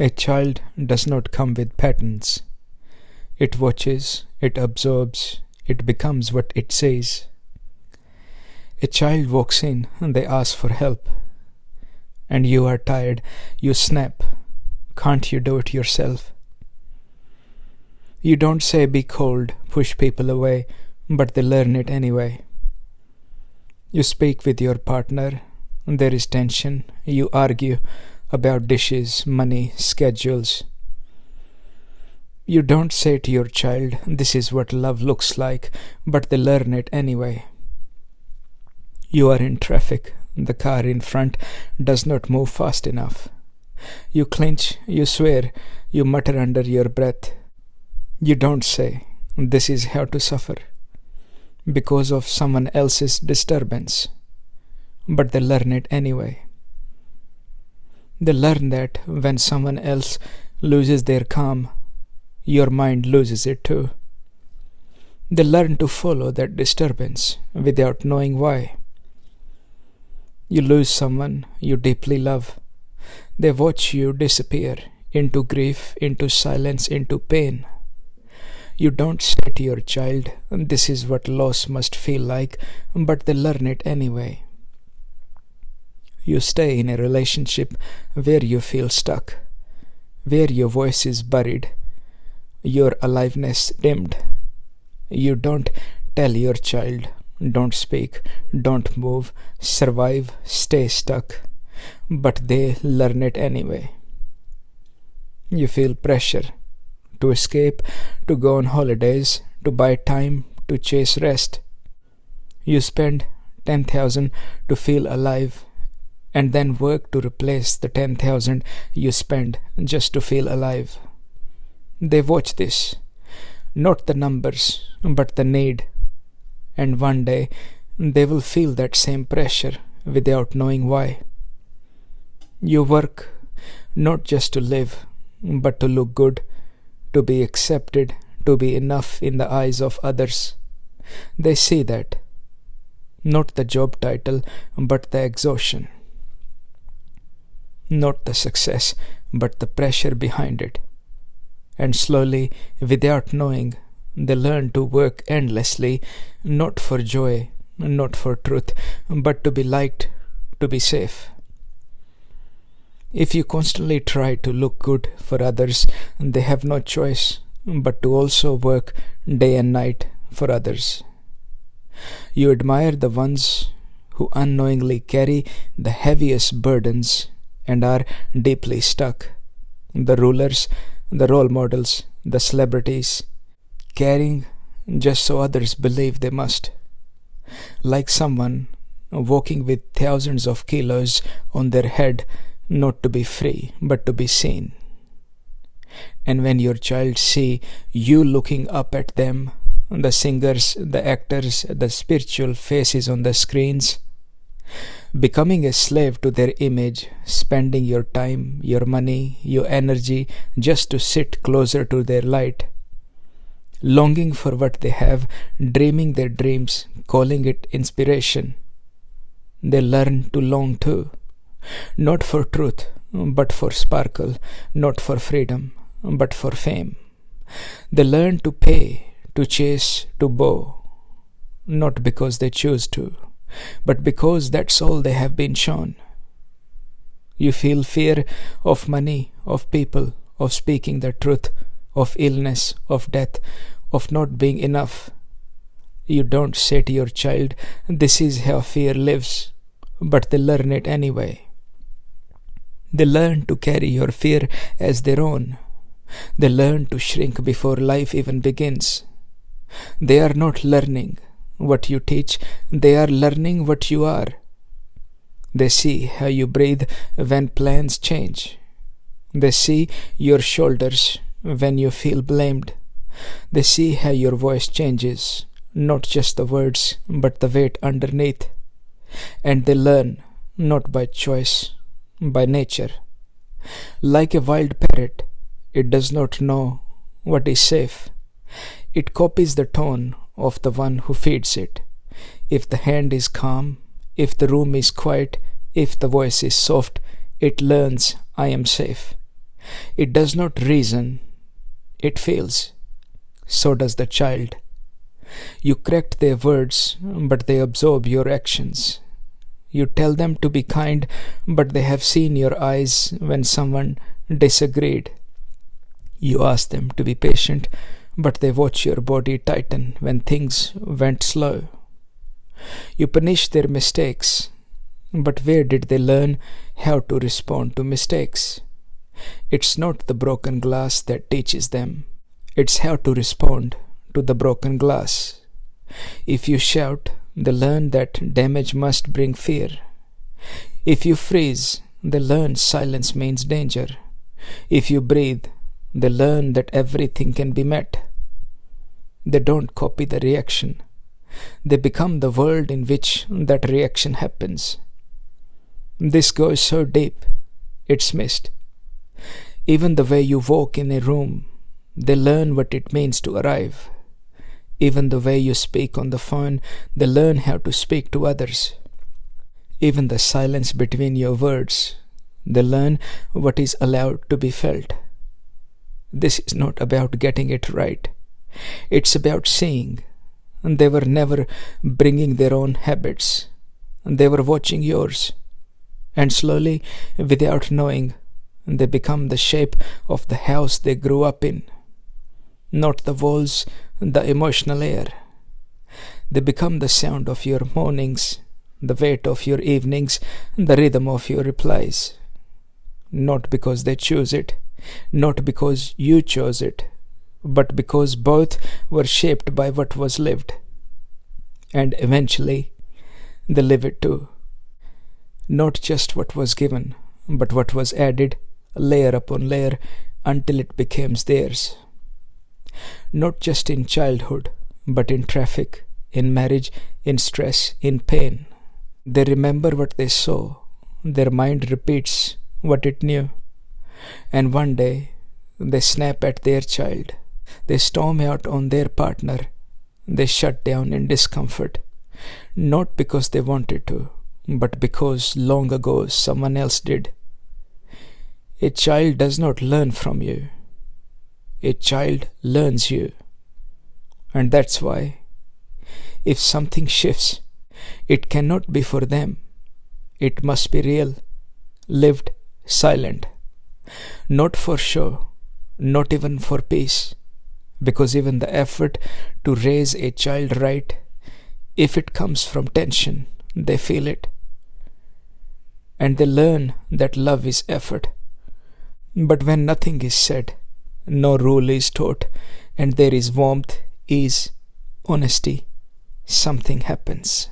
A child does not come with patterns. It watches, it absorbs, it becomes what it says. A child walks in and they ask for help. And you are tired, you snap. Can't you do it yourself? You don't say be cold, push people away, but they learn it anyway. You speak with your partner, there is tension, you argue about dishes, money, schedules. You don't say to your child, this is what love looks like, but they learn it anyway. You are in traffic, the car in front does not move fast enough. You clinch, you swear, you mutter under your breath. You don't say, this is how to suffer, because of someone else's disturbance, but they learn it anyway. They learn that when someone else loses their calm, your mind loses it too. They learn to follow that disturbance without knowing why. You lose someone you deeply love. They watch you disappear into grief, into silence, into pain. You don't say to your child, this is what loss must feel like, but they learn it anyway. You stay in a relationship where you feel stuck, where your voice is buried, your aliveness dimmed. You don't tell your child, don't speak, don't move, survive, stay stuck, but they learn it anyway. You feel pressure to escape, to go on holidays, to buy time, to chase rest. You spend 10,000 to feel alive and then work to replace the 10,000 you spend just to feel alive. They watch this, not the numbers, but the need. And one day they will feel that same pressure without knowing why. You work not just to live, but to look good, to be accepted, to be enough in the eyes of others. They see that. Not the job title, but the exhaustion. Not the success, but the pressure behind it. And slowly, without knowing, they learn to work endlessly, not for joy, not for truth, but to be liked, to be safe. If you constantly try to look good for others, they have no choice but to also work day and night for others. You admire the ones who unknowingly carry the heaviest burdens and are deeply stuck. The rulers, the role models, the celebrities, caring just so others believe they must. Like someone walking with thousands of kilos on their head, not to be free, but to be seen. And when your child see you looking up at them, the singers, the actors, the spiritual faces on the screens, becoming a slave to their image, spending your time, your money, your energy just to sit closer to their light, longing for what they have, dreaming their dreams, calling it inspiration, they learn to long too. Not for truth, but for sparkle, not for freedom, but for fame. They learn to pay, to chase, to bow, not because they choose to, but because that's all they have been shown. You feel fear of money, of people, of speaking the truth, of illness, of death, of not being enough. You don't say to your child, this is how fear lives, but they learn it anyway. They learn to carry your fear as their own. They learn to shrink before life even begins. They are not learning what you teach, they are learning what you are. They see how you breathe when plans change. They see your shoulders when you feel blamed. They see how your voice changes, not just the words, but the weight underneath. And they learn, not by choice, by nature. Like a wild parrot, it does not know what is safe. It copies the tone of the one who feeds it. If the hand is calm, if the room is quiet, if the voice is soft, it learns, I am safe. It does not reason, it feels. So does the child. You correct their words, but they absorb your actions. You tell them to be kind, but they have seen your eyes when someone disagreed. You ask them to be patient, but they watch your body tighten when things went slow. You punish their mistakes, but where did they learn how to respond to mistakes? It's not the broken glass that teaches them, it's how to respond to the broken glass. If you shout, they learn that damage must bring fear. If you freeze, they learn silence means danger. If you breathe, they learn that everything can be met. They don't copy the reaction. They become the world in which that reaction happens. This goes so deep, it's missed. Even the way you walk in a room, they learn what it means to arrive. Even the way you speak on the phone, they learn how to speak to others. Even the silence between your words, they learn what is allowed to be felt. This is not about getting it right. It's about seeing. They were never bringing their own habits. They were watching yours. And slowly, without knowing, they become the shape of the house they grew up in. Not the walls, the emotional air. They become the sound of your mornings, the weight of your evenings, the rhythm of your replies. Not because they choose it, not because you chose it, but because both were shaped by what was lived. And eventually, they live it too. Not just what was given, but what was added, layer upon layer, until it becomes theirs. Not just in childhood, but in traffic, in marriage, in stress, in pain. They remember what they saw. Their mind repeats what it knew. And one day, they snap at their child. They storm out on their partner. They shut down in discomfort. Not because they wanted to, but because long ago someone else did. A child does not learn from you. A child learns you. And that's why, if something shifts, it cannot be for them. It must be real, lived, silent. Not for show, not even for peace. Because even the effort to raise a child right, if it comes from tension, they feel it. And they learn that love is effort. But when nothing is said, no rule is taught, and there is warmth, ease, honesty, something happens.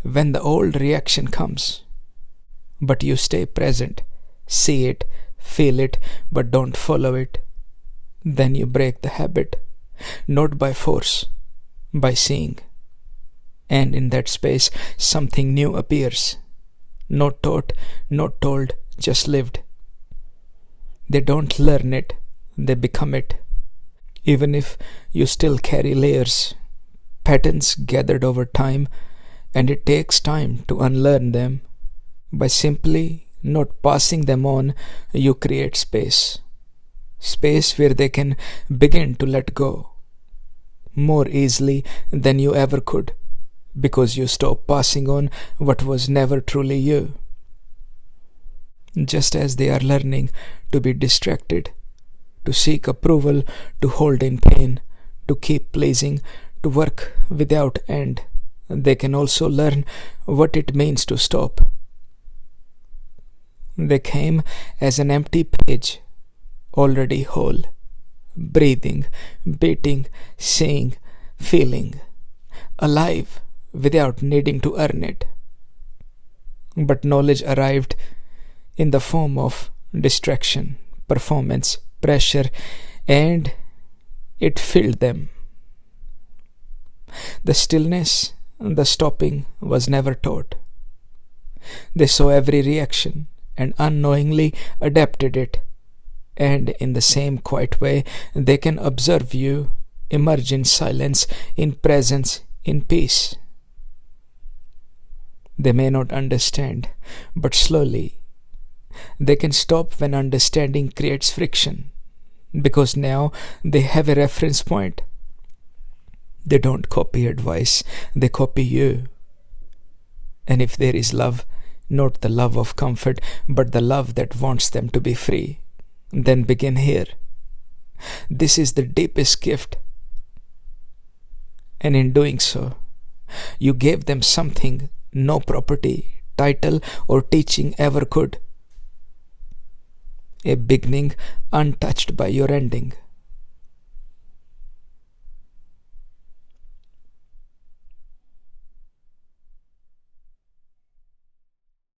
When the old reaction comes, but you stay present, see it, feel it, but don't follow it, then you break the habit, not by force, by seeing. And in that space, something new appears. Not taught, not told, just lived. They don't learn it, they become it. Even if you still carry layers, patterns gathered over time, and it takes time to unlearn them. By simply not passing them on, you create space. Space where they can begin to let go more easily than you ever could, because you stop passing on what was never truly you. Just as they are learning to be distracted, to seek approval, to hold in pain, to keep pleasing, to work without end, they can also learn what it means to stop. They came as an empty page, already whole, breathing, beating, seeing, feeling, alive without needing to earn it. But knowledge arrived in the form of distraction, performance, pressure, and it filled them. The stillness, the stopping was never taught. They saw every reaction and unknowingly adapted it. And in the same quiet way, they can observe you emerge in silence, in presence, in peace. They may not understand, but slowly They can stop when understanding creates friction, because now they have a reference point. They don't copy advice, they copy you. And if there is love, not the love of comfort, but the love that wants them to be free, then begin here. This is the deepest gift. And in doing so, you gave them something no property, title, or teaching ever could. A beginning untouched by your ending.